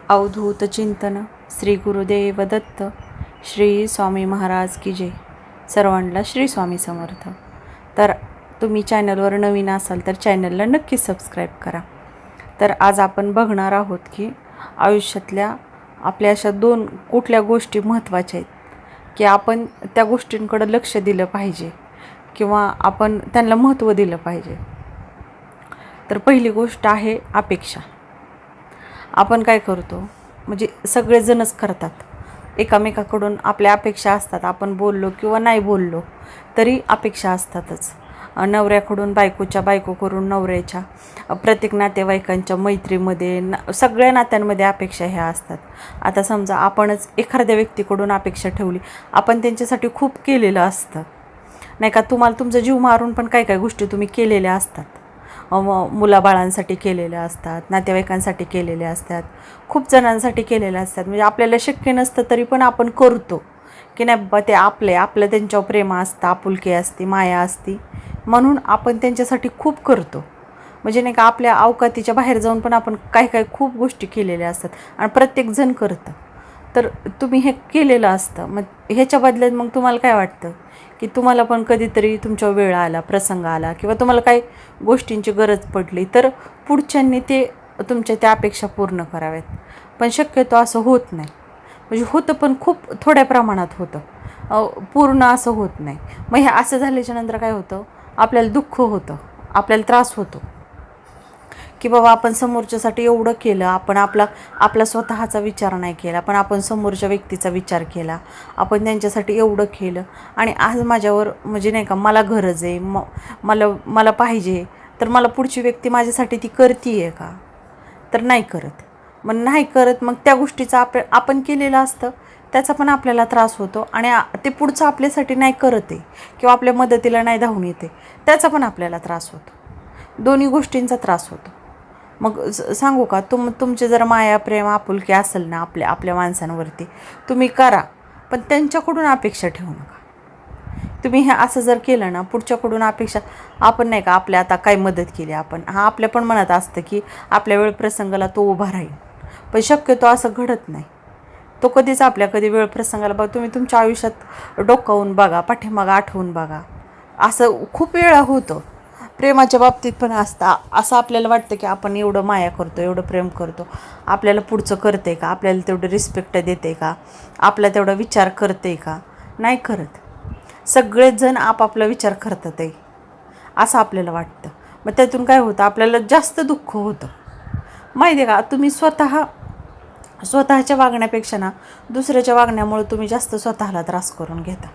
अवधूत चिंतन श्री गुरुदेव दत्त श्री स्वामी महाराज की जय. सर्वांना श्री स्वामी समर्थ. तर तुम्ही चॅनलवर नवीन असाल तर चॅनलला नक्की सबस्क्राईब करा. तर आज आपण बघणार आहोत की आयुष्यातल्या आपल्या अशा दोन कुठल्या गोष्टी महत्त्वाच्या आहेत की आपण त्या गोष्टींकडे लक्ष दिलं पाहिजे किंवा आपण त्यांना महत्त्व दिलं पाहिजे. तर पहिली गोष्ट आहे अपेक्षा. आपण काय करतो म्हणजे सगळेजणच करतात, एकामेकाकडून आपल्या अपेक्षा असतात. आपण बोललो किंवा नाही बोललो तरी अपेक्षा असतातच. नवऱ्याकडून बायकोच्या, बायकोकडून नवऱ्याच्या, प्रत्येक नातेवाईकांच्या मैत्रीमध्ये सगळ्या नात्यांमध्ये अपेक्षा ह्या असतात. आता समजा आपणच एखाद्या व्यक्तीकडून अपेक्षा ठेवली, आपण त्यांच्यासाठी खूप केलेलं असतं नाही का. तुम्हाला तुमचा जीव मारून पण काय काय गोष्टी तुम्ही केलेल्या असतात. मुलाबाळांसाठी केलेल्या असतात, नातेवाईकांसाठी केलेल्या असतात, खूप जणांसाठी केलेल्या असतात. म्हणजे आपल्याला शक्य नसतं तरी पण आपण करतो की नाही बाबा ते आपलं त्यांच्यावर प्रेम असतं, आपुलकी असते, माया असते, म्हणून आपण त्यांच्यासाठी खूप करतो. म्हणजे नाही का आपल्या अवकातीच्या बाहेर जाऊन पण आपण काय खूप गोष्टी केलेल्या असतात आणि प्रत्येकजण करतं. तर तुम्ही हे केलेलं असतं. मग ह्याच्या बदल्यात मग तुम्हाला काय वाटतं की तुम्हाला पण कधीतरी तुमच्या वेळ आला, प्रसंग आला किंवा तुम्हाला काही गोष्टींची गरज पडली तर पुढच्यांनी ते तुमच्या त्या अपेक्षा पूर्ण कराव्यात. पण शक्यतो असं होत नाही. म्हणजे होतं पण खूप थोड्या प्रमाणात होतं, पूर्ण असं होत नाही. मग हे असं झाल्याच्या नंतर काय होतं, आपल्याला दुःख होतं, आपल्याला त्रास होतो की बाबा आपण समोरच्यासाठी एवढं केलं, आपण आपला स्वतःचा विचार नाही केला, पण आपण समोरच्या व्यक्तीचा विचार केला, आपण त्यांच्यासाठी एवढं केलं आणि आज माझ्यावर म्हणजे नाही का मला गरज आहे, मला पाहिजे, तर मला पुढची व्यक्ती माझ्यासाठी ती करते आहे का? तर नाही करत. मग नाही करत, मग त्या गोष्टीचा आपण केलेलं असतं त्याचा पण आपल्याला त्रास होतो आणि ते पुढचं आपल्यासाठी नाही करत आहे किंवा आपल्या मदतीला नाही धावून येते, त्याचा पण आपल्याला त्रास होतो. दोन्ही गोष्टींचा त्रास होतो. मग सांगू का, तुमचे जर माया, प्रेम, आपुलकी असेल ना आपल्या माणसांवरती, तुम्ही करा, पण त्यांच्याकडून अपेक्षा ठेवू नका. तुम्ही हे असं जर केलं ना, पुढच्याकडून अपेक्षा, आपण नाही का आपल्या आता काय मदत केली आपण, आपल्या पण मनात असतं की आपल्या वेळ प्रसंगाला तो उभा राहील, पण शक्यतो असं घडत नाही. तो कधीच कधी वेळ प्रसंगाला बघा, तुम्ही तुमच्या आयुष्यात डोकावून बघा, पाठीमागं आठवून बघा, असं खूप वेळा होतं. प्रेमाच्या बाबतीत पण असतं असं. आपल्याला वाटतं की आपण एवढं माया करतो, एवढं प्रेम करतो, आपल्याला पुढचं करते का, आपल्याला तेवढं रिस्पेक्ट देते का, आपला तेवढा विचार करते का? नाही करत. सगळेच जण आपापला विचार करतात आहे असं आपल्याला वाटतं. मग त्यातून काय होतं, आपल्याला जास्त दुःख होतं. माहिती आहे का, तुम्ही स्वतःच्या वागण्यापेक्षा ना दुसऱ्याच्या वागण्यामुळे तुम्ही जास्त स्वतःला त्रास करून घेता.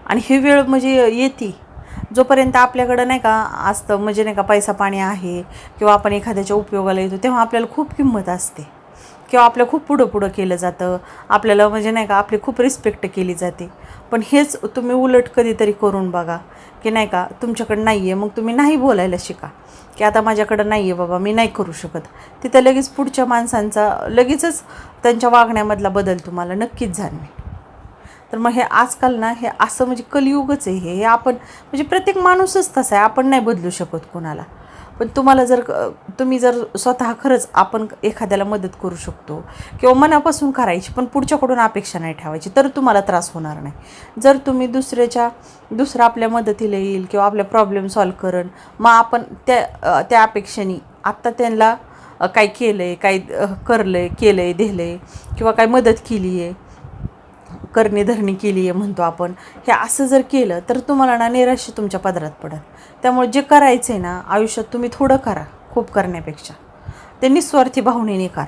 आणि ही वेळ म्हणजे येते जोपर्यंत आपल्याकडं नाही का असतं, म्हणजे नाही का पैसा पाणी आहे किंवा आपण एखाद्याच्या उपयोगाला येतो, तेव्हा आपल्याला खूप किंमत असते किंवा आपलं खूप पुढं केलं जातं, आपल्याला म्हणजे नाही का आपली खूप रिस्पेक्ट केली जाते. पण हेच तुम्ही उलट कधीतरी करून बघा की नाही का तुमच्याकडं नाही आहे, मग तुम्ही नाही बोलायला शिका की आता माझ्याकडं नाही आहे बाबा, मी नाही करू शकत. तिथं लगेच पुढच्या माणसांचा लगेचच त्यांच्या वागण्यामधला बदल तुम्हाला नक्कीच जाणवेल. तर मग हे आजकाल ना हे असं म्हणजे कलियुगच आहे हे आपण, म्हणजे प्रत्येक माणूसच तसा आहे, आपण नाही बदलू शकत कोणाला. पण तुम्ही जर स्वतः खरंच आपण एखाद्याला मदत करू शकतो किंवा मनापासून करायची, पण पुढच्याकडून अपेक्षा नाही ठेवायची, तर तुम्हाला त्रास होणार नाही. जर तुम्ही दुसरा आपल्या मदतीला येईल किंवा आपल्या प्रॉब्लेम सॉल्व करण, मग आपण त्या अपेक्षेने आत्ता त्यांना काय केलं आहे, काय केलं आहे दिलं आहे किंवा काय मदत केली आहे, करणी केली आहे म्हणतो आपण, हे असं जर केलं तर तुम्हाला ना नैराश्य तुमच्या पदरात पडेल. त्यामुळे जे करायचं आहे ना आयुष्यात, तुम्ही थोडं करा खूप करण्यापेक्षा, ते निस्वार्थी भावनेने करा.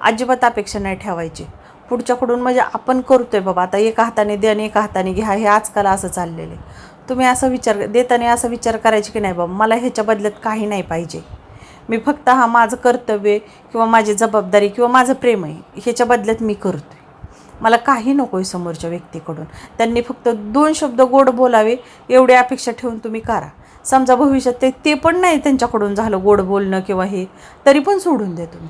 अजिबात अपेक्षा नाही ठेवायची पुढच्याकडून. म्हणजे आपण करतोय बाबा आता एका हाताने द्या आणि एका हाताने घ्या, हे आजकाल असं चाललेलं आहे. तुम्ही देताना असा विचार करायचे की नाही बाबा मला ह्याच्या बदल्यात काही नाही पाहिजे, मी फक्त माझं कर्तव्य किंवा माझी जबाबदारी किंवा माझं प्रेम आहे ह्याच्या बदल्यात मी करतोय, मला काही नको आहे समोरच्या व्यक्तीकडून. त्यांनी फक्त 2 शब्द गोड बोलावे एवढी अपेक्षा ठेवून तुम्ही करा. समजा भविष्यात ते पण नाही त्यांच्याकडून झालं गोड बोलणं किंवा हे, तरी पण सोडून द्या तुम्ही,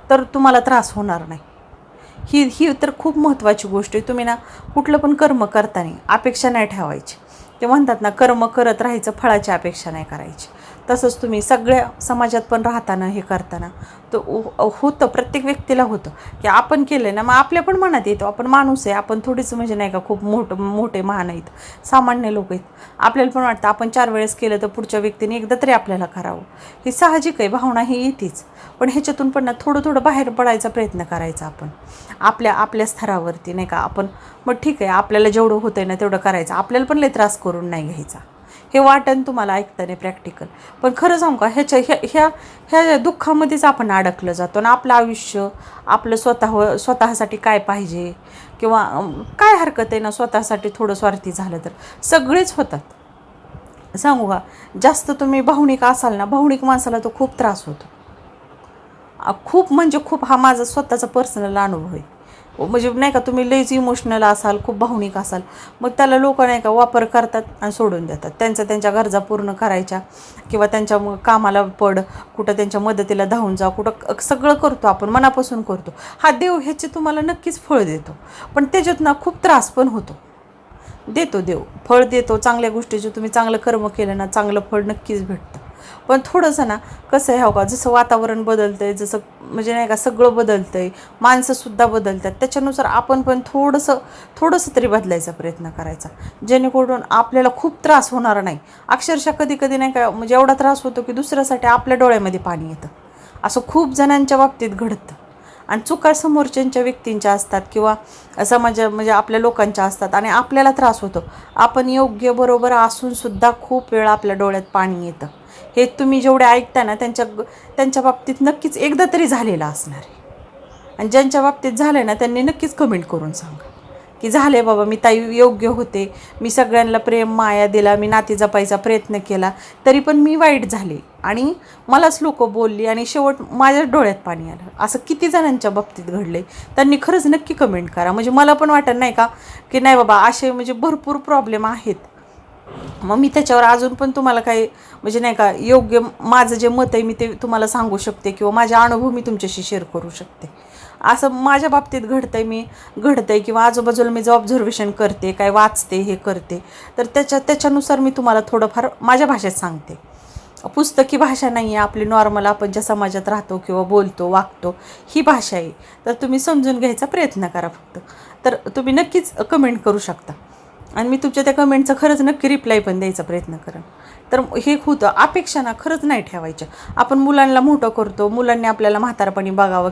तर तुम्हाला त्रास होणार नाही. ही तर खूप महत्त्वाची गोष्ट आहे. तुम्ही ना कुठलं पण कर्म करताना अपेक्षा नाही ठेवायची. ते म्हणतात ना कर्म करत राहायचं, फळाची अपेक्षा नाही करायची. तसंच तुम्ही सगळ्या समाजात पण राहताना हे करताना तर होतं, प्रत्येक व्यक्तीला होतं की आपण केलं ना, मग आपल्या पण मनात येतो आपण माणूस आहे, आपण थोडीच म्हणजे नाही का खूप मोठे महान आहेत, सामान्य लोक आहेत. आपल्याला पण वाटतं आपण 4 वेळेस केलं तर पुढच्या व्यक्तीने एकदा तरी आपल्याला करावं, ही साहजिक आहे, भावना ही येतेच. पण ह्याच्यातून पण ना थोडं बाहेर पडायचा प्रयत्न करायचा आपण आपल्या स्तरावरती नाही का. आपण मग ठीक आहे, आपल्याला जेवढं होतं आहे ना तेवढं करायचं, आपल्याला पण लय त्रास करून नाही घ्यायचा. हे वाटण तुम्हाला ऐकताना प्रॅक्टिकल, पण खरं सांगू का, ह्या दुःखामध्येच आपण अडकलं जातो ना. आपलं आयुष्य, आपलं स्वतःसाठी काय पाहिजे किंवा काय हरकत आहे ना स्वतःसाठी थोडं स्वार्थी झालं तर सगळेच होतात. सांगू का, जास्त तुम्ही भावनिक असाल ना, भावनिक माणसाला तो खूप त्रास होतो, खूप म्हणजे खूप. हा माझा स्वतःचा पर्सनल अनुभव आहे. म्हणजे नाही का, तुम्ही लईच इमोशनल असाल, खूप भावनिक असाल, मग त्याला लोक नाही का वापर करतात आणि सोडून देतात. त्यांच्या गरजा पूर्ण करायच्या किंवा त्यांच्या कामाला पड, कुठं त्यांच्या मदतीला धावून जा, कुठं सगळं करतो आपण, मनापासून करतो. हा देव ह्याचे तुम्हाला नक्कीच फळ देतो, पण त्याच्यात ना खूप त्रास पण होतो. देव फळ देतो, चांगल्या गोष्टीचे तुम्ही चांगलं कर्म केलं ना चांगलं फळ नक्कीच भेटतं. पण थोडंसं ना कसं आहे हो का, जसं वातावरण बदलतं आहे, जसं म्हणजे नाही का सगळं बदलतं आहे, माणसंसुद्धा बदलतात, त्याच्यानुसार आपण पण थोडंसं तरी बदलायचा प्रयत्न करायचा, जेणेकरून आपल्याला खूप त्रास होणार नाही. अक्षरशः कधी नाही का म्हणजे एवढा त्रास होतो की दुसऱ्यासाठी आपल्या डोळ्यामध्ये पाणी येतं. असं खूप जणांच्या बाबतीत घडतं. आणि चुका समोरच्यांच्या व्यक्तींच्या असतात किंवा म्हणजे आपल्या लोकांच्या असतात आणि आपल्याला त्रास होतो. आपण योग्य बरोबर असूनसुद्धा खूप वेळा आपल्या डोळ्यात पाणी येतं. हे तुम्ही जेवढे ऐकता ना त्यांच्या बाबतीत नक्कीच एकदा तरी झालेलं असणार आहे. आणि ज्यांच्या बाबतीत झालं ना त्यांनी नक्कीच कमेंट करून सांगा की झाले बाबा, मी ताई योग्य होते, मी सगळ्यांना प्रेम माया दिला, मी नाती जपायचा प्रयत्न केला, तरी पण मी वाईट झाले आणि मलाच लोक बोलली आणि शेवट माझ्याच डोळ्यात पाणी आलं. असं किती जणांच्या बाबतीत घडले, त्यांनी खरंच नक्की कमेंट करा. म्हणजे मला पण वाटत नाही का की नाही बाबा, असे म्हणजे भरपूर प्रॉब्लेम आहेत. मग मी त्याच्यावर अजून पण तुम्हाला काही म्हणजे नाही का योग्य माझं जे मत आहे मी ते तुम्हाला सांगू शकते किंवा माझे अनुभव मी तुमच्याशी शेअर करू शकते. असं माझ्या बाबतीत घडतंय किंवा आजूबाजूला मी जे ऑब्झर्वेशन करते, काय वाचते, हे करते, तर त्याच्यानुसार मी तुम्हाला थोडंफार माझ्या भाषेत सांगते. पुस्तकी भाषा नाही आहे आपली, नॉर्मल आपण ज्या समाजात राहतो किंवा बोलतो वागतो ही भाषा आहे. तर तुम्ही समजून घ्यायचा प्रयत्न करा फक्त. तर तुम्ही नक्कीच कमेंट करू शकता आणि मी तुमच्या त्या कमेंटचं खरंच नक्की रिप्लाय पण द्यायचा प्रयत्न करेन. तर हे होतं, अपेक्षा ना खरंच नाही ठेवायच्या. आपण मुलांना मोठं करतो, मुलांनी आपल्याला म्हातारपणी बघावं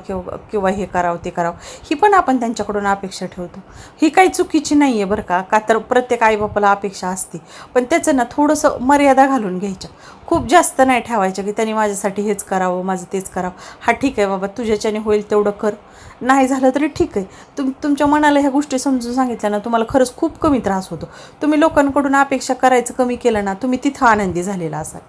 किंवा हे करावं ते करावं, ही पण आपण त्यांच्याकडून अपेक्षा ठेवतो. ही काही चुकीची नाही आहे बरं का, तर प्रत्येक आईबापाला अपेक्षा असते, पण त्याचं ना थोडंसं मर्यादा घालून घ्यायच्या. खूप जास्त नाही ठेवायचं की त्यांनी माझ्यासाठी हेच करावं, माझं तेच करावं. हा ठीक आहे बाबा, तुझ्याच्याने होईल तेवढं कर, नाही झालं तरी ठीक आहे. तुमच्या मनाला ह्या गोष्टी समजून सांगितल्या ना, तुम्हाला खरंच खूप कमी त्रास होतो. तुम्ही लोकांकडून अपेक्षा करायचं कमी केलं ना, तुम्ही तिथं आनंदी झालेला असाल.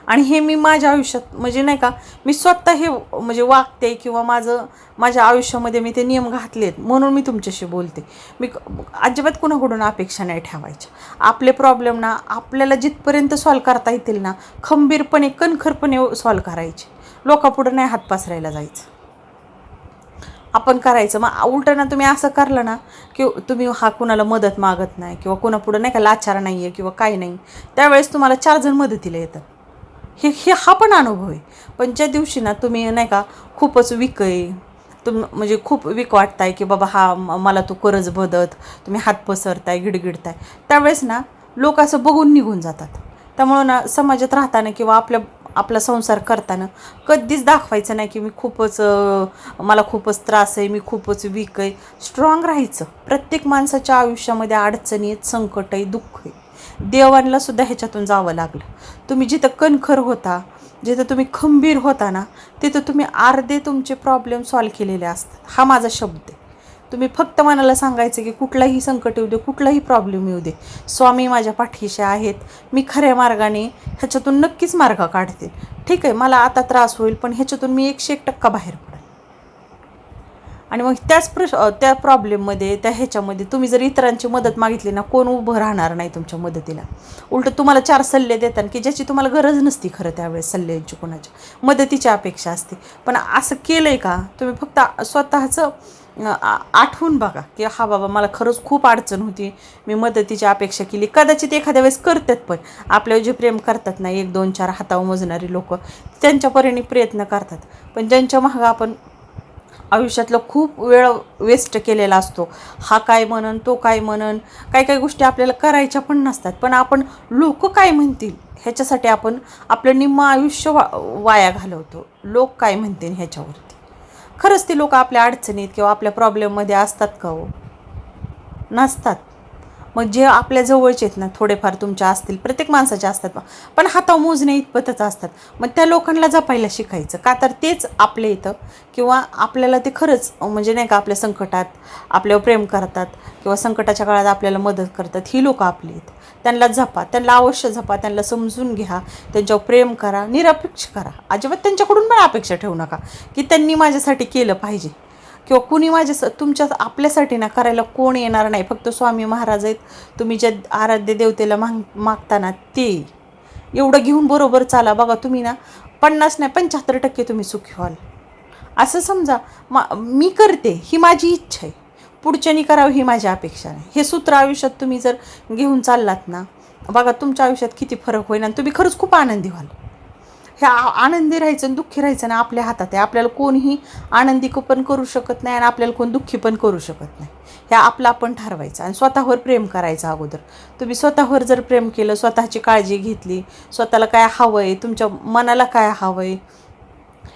आणि हे मी माझ्या आयुष्यात म्हणजे नाही का, मी स्वतः हे म्हणजे वागते किंवा माझ्या आयुष्यामध्ये मी ते नियम घातलेत म्हणून मी तुमच्याशी बोलते. मी अजिबात कुणाकडून अपेक्षा नाही ठेवायच्या. आपले प्रॉब्लेम ना आपल्याला जिथपर्यंत सॉल्व करता येतील ना खंबीरपणे कणखरपणे सॉल्व करायचे. लोकांपुढं नाही हात पसरायला जायचं, आपण करायचं. मग उलटं ना तुम्ही असं करलं ना की तुम्ही कुणाला मदत मागत नाही किंवा कुणापुढं नाही का लाचार नाही आहे किंवा काही नाही, त्यावेळेस तुम्हाला 4 जण मदतीला येतात. हा पण अनुभव आहे. पण ज्या दिवशी ना तुम्ही नाही का खूपच वीक आहे, म्हणजे खूप वीक वाटताय की बाबा मला तू करज मदत, तुम्ही हात पसरताय गिडगिडताय, त्यावेळेस ना लोक असं बघून निघून जातात. त्यामुळं ना समाजात राहताना किंवा आपला संसार करताना कधीच दाखवायचं नाही की मला खूपच त्रास आहे, मी खूपच वीक आहे. स्ट्रॉंग राहायचं. प्रत्येक माणसाच्या आयुष्यामध्ये अडचणी आहेत, संकट आहे, दुःख आहे. देवांना सुद्धा ह्याच्यातून जावं लागलं. तुम्ही जिथं कणखर होता, जिथं तुम्ही खंबीर होता ना, तिथं तुम्ही अर्धे तुमचे प्रॉब्लेम सॉल्व केलेले असतात. हा माझा शब्द आहे. तुम्ही फक्त मनाला सांगायचं की कुठलाही संकट येऊ दे, कुठलाही प्रॉब्लेम येऊ दे, स्वामी माझ्या पाठीशी आहेत, मी खऱ्या मार्गाने ह्याच्यातून नक्कीच मार्ग काढते. ठीक आहे, मला आता त्रास होईल पण ह्याच्यातून मी 101% बाहेर पडेल. आणि मग त्या प्रॉब्लेममध्ये ह्याच्यामध्ये तुम्ही जर इतरांची मदत मागितली ना, कोण उभं राहणार नाही तुमच्या मदतीला. उलट तुम्हाला 4 सल्ले देतात की ज्याची तुम्हाला गरज नसती खरं त्यावेळेस सल्ल्यांची, कोणाच्या मदतीची अपेक्षा असते. पण असं केलं आहे का तुम्ही फक्त स्वतःचं आठवून बघा की हा बाबा मला खरंच खूप अडचण होती, मी मदतीची अपेक्षा केली. कदाचित एखाद्या वेळेस करतात, पण आपल्यावर जे प्रेम करतात ना, 1 2 4 हातावर मोजणारी लोक त्यांच्या परीने प्रयत्न करतात. पण ज्यांच्या मागं आपण आयुष्यातलं खूप वेळ वेस्ट केलेला असतो, हा काय म्हणन तो काय म्हणन, काही काही गोष्टी आपल्याला करायच्या पण नसतात, पण आपण लोक काय म्हणतील ह्याच्यासाठी आपण आपलं निम्मं आयुष्य वाया घालवतो. लोक काय म्हणतील ह्याच्यावरती. खरंच ते लोक आपल्या अडचणीत किंवा आपल्या प्रॉब्लेममध्ये असतात का हो? नसतात. मग जे आपल्या जवळचे आहेत ना, थोडेफार तुमच्या असतील, प्रत्येक माणसाच्या असतात, पण हातावर मोजणे इतपतच असतात. मग त्या लोकांना जपायला शिकायचं, का तर तेच आपले इथं किंवा आपल्याला ते खरंच म्हणजे नाही का आपल्या संकटात आपल्यावर प्रेम करतात किंवा संकटाच्या काळात आपल्याला मदत करतात. ही लोकं आपली आहेत. त्यांना जपा, त्यांना अवश्य जपा, त्यांना समजून घ्या, त्यांच्यावर प्रेम करा, निरपेक्ष करा. अजिबात त्यांच्याकडून पण अपेक्षा ठेवू नका की त्यांनी माझ्यासाठी केलं पाहिजे किंवा कुणी तुमच्या आपल्यासाठी ना करायला कोण येणार नाही. फक्त स्वामी महाराज आहेत. तुम्ही ज्या आराध्य देवतेला मागताना ते एवढं घेऊन बरोबर चाला. बघा तुम्ही ना 50 नाही 75% तुम्ही सुखी व्हाल. असं समजा मी करते ही माझी इच्छा आहे, पुढच्यानी करावं ही माझी अपेक्षा नाही. हे सूत्र आयुष्यात तुम्ही जर घेऊन चाललात ना, बघा तुमच्या आयुष्यात किती फरक होईल आणि तुम्ही खरंच खूप आनंदी व्हाल. ह्या आनंदी राहायचं आणि दुःखी राहायचं ना आपल्या हातात आहे. आपल्याला कोणीही आनंदी पण करू शकत नाही आणि आपल्याला कोण दुःखी पण करू शकत नाही. ह्या आपलं आपण ठरवायचं आणि स्वतःवर प्रेम करायचं अगोदर. तुम्ही स्वतःवर जर प्रेम केलं, स्वतःची काळजी घेतली, स्वतःला काय हवं आहे, तुमच्या मनाला काय हवं आहे,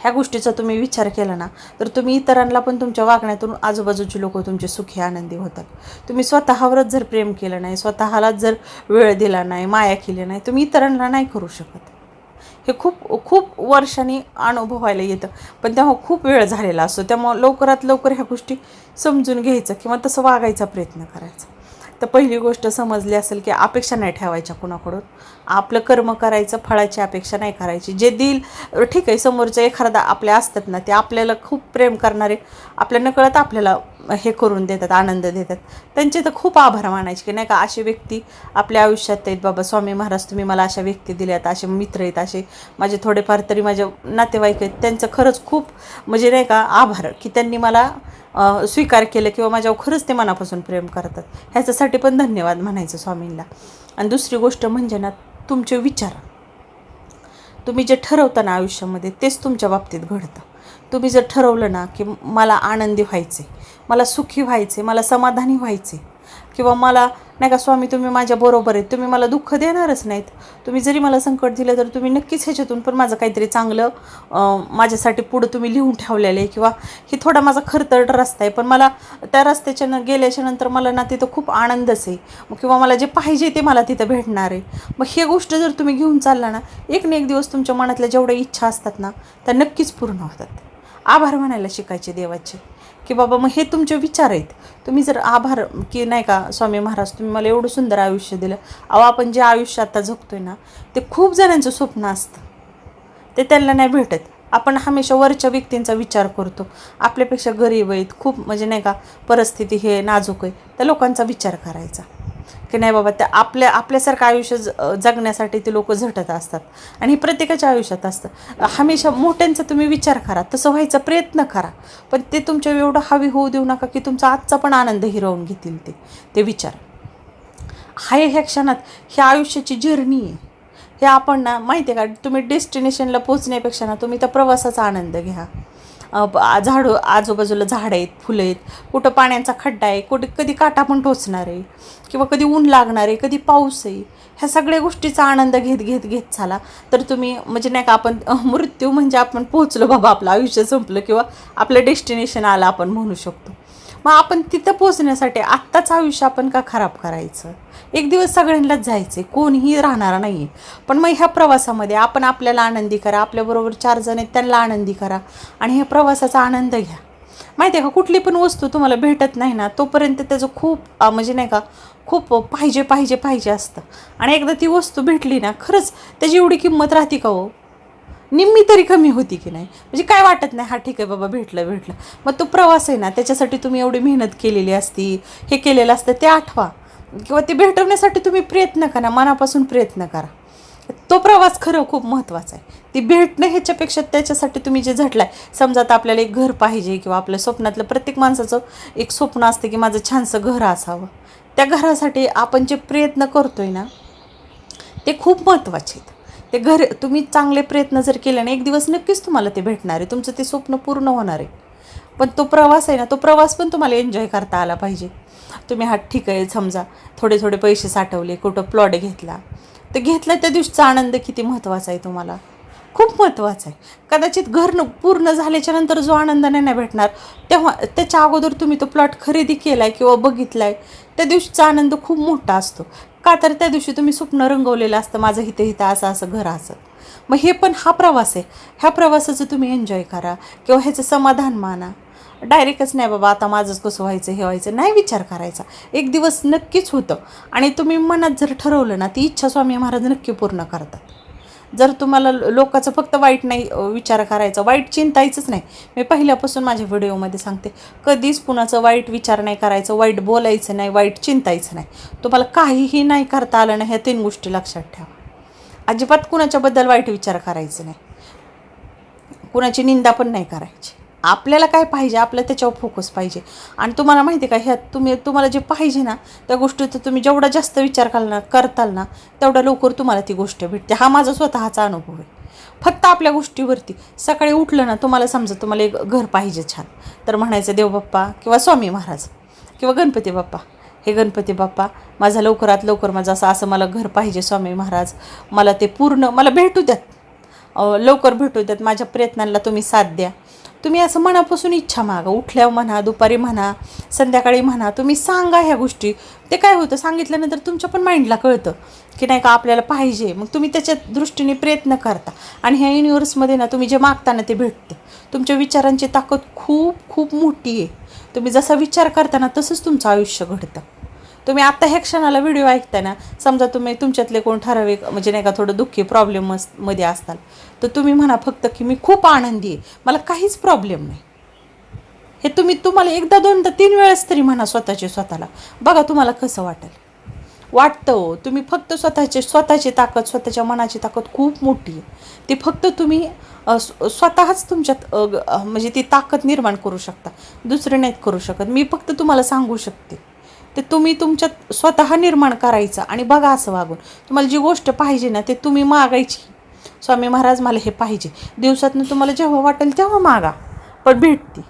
ह्या गोष्टीचा तुम्ही विचार केला ना, तर तुम्ही इतरांना पण तुमच्या वागण्यातून आजूबाजूची लोक तुमचे सुखी आनंदी होतात. तुम्ही स्वतःवरच जर प्रेम केलं नाही, स्वतःलाच जर वेळ दिला नाही, माया केली नाही, तुम्ही इतरांना नाही करू शकत. हे खूप खूप वर्षांनी अनुभवायला येतं, पण तेव्हा खूप वेळ झालेला असतो. त्यामुळं लवकरात लवकर ह्या गोष्टी समजून घ्यायचं किंवा तसं वागायचा प्रयत्न करायचा. तर पहिली गोष्ट समजली असेल की अपेक्षा नाही ठेवायच्या कुणाकडून. आपलं कर्म करायचं, फळाची अपेक्षा नाही करायची. जे देईल ठीक आहे, समोरचं एखादा आपल्या असतात ना, ते आपल्याला खूप प्रेम करणारे आपल्या नकळत आपल्याला हे करून देतात, आनंद देतात. त्यांचे तर खूप आभार मानायचे की नाही का असे व्यक्ती आपल्या आयुष्यात आहेत. बाबा स्वामी महाराज तुम्ही मला अशा व्यक्ती दिल्यात, असे मित्र आहेत, असे माझे थोडेफार तरी माझे नातेवाईक आहेत, त्यांचं खरंच खूप म्हणजे नाही का आभार की त्यांनी मला स्वीकार केलं किंवा माझ्यावर खरंच ते मनापासून प्रेम करतात. ह्याच्यासाठी पण धन्यवाद म्हणायचं स्वामींना. आणि दुसरी गोष्ट म्हणजे ना, तुमचे विचार तुम्ही जे ठरवता ना आयुष्यामध्ये तेच तुमच्या बाबतीत घडतं. तुम्ही जर ठरवलं ना की मला आनंदी व्हायचे, मला सुखी व्हायचे, मला समाधानी व्हायचे किंवा मला नाही का स्वामी तुम्ही माझ्या बरोबर आहेत, तुम्ही मला दुःख देणारच नाहीत, तुम्ही जरी मला संकट दिलं तर तुम्ही नक्कीच ह्याच्यातून पण माझं काहीतरी चांगलं माझ्यासाठी पुढं तुम्ही लिहून ठेवलेलं आहे किंवा हे थोडा माझा खरतरट रस्ता आहे, पण मला त्या रस्त्याच्या गेल्याच्या नंतर मला ना तिथं खूप आनंदच आहे किंवा मला जे पाहिजे ते मला तिथं भेटणार आहे. मग हे गोष्ट जर तुम्ही घेऊन चालला ना, एक ना एक दिवस तुमच्या मनातल्या जेवढ्या इच्छा असतात ना त्या नक्कीच पूर्ण होतात. आभार म्हणायला शिकायचे देवाचे की बाबा मग हे तुमचे विचार आहेत. तुम्ही जर आभार की नाही का स्वामी महाराज तुम्ही मला एवढं सुंदर आयुष्य दिलं. आपण जे आयुष्य आता जगतोय ना ते खूप जणांचं स्वप्न असतं, ते त्यांना नाही भेटत. आपण हमेशा वरच्या व्यक्तींचा विचार करतो, आपल्यापेक्षा गरीब आहेत, खूप म्हणजे नाही का परिस्थिती हे नाजूक आहे, त्या लोकांचा विचार करायचा की नाही बाबा त्या आपल्यासारखं आयुष्य जगण्यासाठी ते लोक झटत असतात. आणि हे प्रत्येकाच्या आयुष्यात असतं. हमेशा मोठ्यांचा तुम्ही विचार करा, तसं व्हायचा प्रयत्न करा, पण ते तुमच्या एवढं हवी होऊ देऊ नका की तुमचा आजचा पण आनंद हिरावून घेतील ते विचार. ह्या क्षणात ह्या आयुष्याची जर्नी आहे. हे आपण ना माहिती आहे का, तुम्ही डेस्टिनेशनला पोचण्यापेक्षा ना तुम्ही त्या प्रवासाचा आनंद घ्या. झाडं आजूबाजूला झाडं आहेत, फुलं आहेत, कुठं पाण्याचा खड्डा आहे, कधी काटा पण टोचणार आहे किंवा कधी ऊन लागणार आहे, कधी पाऊस आहे, ह्या सगळ्या गोष्टीचा आनंद घेत चाला. तर तुम्ही म्हणजे नाही का आपण मृत्यू म्हणजे आपण पोचलो बाबा, आपलं आयुष्य संपलं किंवा आपलं डेस्टिनेशन आलं आपण म्हणू शकतो. मग आपण तिथं पोचण्यासाठी आत्ताच आयुष्य आपण का खराब करायचं. एक दिवस सगळ्यांनाच जायचं आहे, कोणीही राहणार नाही आहे. पण मग ह्या प्रवासामध्ये आपण आपल्याला आनंदी करा, आपल्याबरोबर 4 जण आहेत त्यांना आनंदी करा आणि ह्या प्रवासाचा आनंद घ्या. माहिती आहे का, कुठली पण वस्तू तुम्हाला भेटत नाही ना तोपर्यंत त्याचं खूप म्हणजे नाही का खूप पाहिजे असतं. आणि एकदा ती वस्तू भेटली ना खरंच त्याची एवढी किंमत राहते का हो, निम्मी तरी कमी होती की नाही. म्हणजे काय वाटत नाही, हा ठीक आहे बाबा भेटलं. मग तो प्रवास आहे ना त्याच्यासाठी तुम्ही एवढी मेहनत केलेली असती, हे केलेलं असतं ते आठवा किंवा ते भेटवण्यासाठी तुम्ही प्रयत्न करा, मनापासून प्रयत्न करा. तो प्रवास खरं खूप महत्त्वाचा आहे. ती भेटणं ह्याच्यापेक्षा त्याच्यासाठी तुम्ही जे झटलाय, समजा आता आपल्याला एक घर पाहिजे किंवा आपल्या स्वप्नातलं प्रत्येक माणसाचं एक स्वप्न असते की माझं छानसं घर असावं. त्या घरासाठी आपण जे प्रयत्न करतोय ना ते खूप महत्त्वाचे आहेत. ते घर तुम्ही चांगले प्रयत्न जर केले ना एक दिवस नक्कीच तुम्हाला ते भेटणार आहे, तुमचं ते स्वप्न पूर्ण होणार आहे. पण तो प्रवास आहे ना, तो प्रवास पण तुम्हाला एन्जॉय करता आला पाहिजे. तुम्ही हा ठीक आहे समजा थोडे थोडे पैसे साठवले, कुठं प्लॉट घेतला, तर घेतला त्या दिवशीचा आनंद किती महत्त्वाचा आहे तुम्हाला, खूप महत्त्वाचा आहे. कदाचित घर पूर्ण झाल्याच्या नंतर जो आनंद नाही भेटणार, तेव्हा त्याच्या अगोदर तुम्ही तो प्लॉट खरेदी केला आहे किंवा बघितला आहे, त्या दिवशीचा आनंद खूप मोठा असतो. का तर त्या दिवशी तुम्ही स्वप्न रंगवलेलं असतं, माझं हिथं हिथं असं असं घर असं. मग हे पण हा प्रवास आहे, ह्या प्रवासाचं तुम्ही एन्जॉय करा किंवा ह्याचं समाधान माना. डायरेक्टच नाही बाबा आता माझंच कसं व्हायचं हे व्हायचं, नाही विचार करायचा. एक दिवस नक्कीच होतं आणि तुम्ही मनात जर ठरवलं ना, ती इच्छा स्वामी महाराज नक्की पूर्ण करतात. जर तुम्हाला लोकांचं फक्त वाईट नाही विचार करायचा, वाईट चिंतायचंच नाही. मी पहिल्यापासून माझ्या व्हिडिओमध्ये सांगते, कधीच कुणाचं वाईट विचार नाही करायचं, वाईट बोलायचं नाही, वाईट चिंतायचं नाही. तुम्हाला काहीही नाही करता आलं ना, ह्या 3 गोष्टी लक्षात ठेवा. अजिबात कुणाच्याबद्दल वाईट विचार करायचं नाही, कुणाची निंदा पण नाही करायची. आपल्याला काय पाहिजे आपलं त्याच्यावर फोकस पाहिजे. आणि तुम्हाला माहिती आहे का, ह्यात तुम्हाला जे पाहिजे ना त्या गोष्टीचा तुम्ही जेवढा जास्त विचार करताल ना तेवढा लवकर तुम्हाला ती गोष्ट भेटते. हा माझा स्वतःचा अनुभव आहे. फक्त आपल्या गोष्टीवरती सकाळी उठलं ना, तुम्हाला समजा तुम्हाला एक घर पाहिजे छान, तर म्हणायचं देवबाप्पा किंवा स्वामी महाराज किंवा गणपती बाप्पा, हे गणपती बाप्पा माझा लवकरात लवकर माझं असं असं मला घर पाहिजे, स्वामी महाराज मला ते पूर्ण मला भेटू द्यात, लवकर भेटू द्यात, माझ्या प्रयत्नांना तुम्ही साथ द्या. तुम्ही असं मनापासून इच्छा मागा, उठल्यावर म्हणा, दुपारी म्हणा, संध्याकाळी म्हणा, तुम्ही सांगा ह्या गोष्टी. ते काय होतं, सांगितल्यानंतर तुमच्या पण माइंडला कळतं की नाही का आपल्याला पाहिजे. मग तुम्ही त्याच्या दृष्टीने प्रयत्न करता आणि ह्या युनिवर्समध्ये ना तुम्ही जे मागता ना ते भेटतं. तुमच्या विचारांची ताकद खूप खूप मोठी आहे. तुम्ही जसा विचार करता ना तसंच तुमचं आयुष्य घडतं. तुम्ही आत्ता ह्या क्षणाला व्हिडिओ ऐकताय ना, समजा तुम्ही तुमच्यातले कोण ठराविक म्हणजे नाही का थोडं दुःखी प्रॉब्लेममध्ये असताल, तर तुम्ही म्हणा फक्त की मी खूप आनंदी आहे, मला काहीच प्रॉब्लेम नाही. हे तुम्हाला एकदा दोनदा 3 वेळेस तरी म्हणा स्वतःला. बघा तुम्हाला कसं वाटतं. तुम्ही फक्त स्वतःची ताकद, स्वतःच्या मनाची ताकद खूप मोठी आहे. ती फक्त तुम्ही स्वतःच तुमच्यात म्हणजे ती ताकद निर्माण करू शकता, दुसरे नाहीत करू शकत. मी फक्त तुम्हाला सांगू शकते. ते तुम्ही तुमच्यात स्वतः निर्माण करायचं आणि बघा असं वागून. तुम्हाला जी गोष्ट पाहिजे ना ते तुम्ही मागायची. स्वामी महाराज मला हे पाहिजे, दिवसातनं तुम्हाला जेव्हा वाटेल तेव्हा मागा, पण भेटते.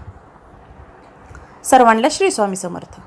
सर्वांना श्री स्वामी समर्थ.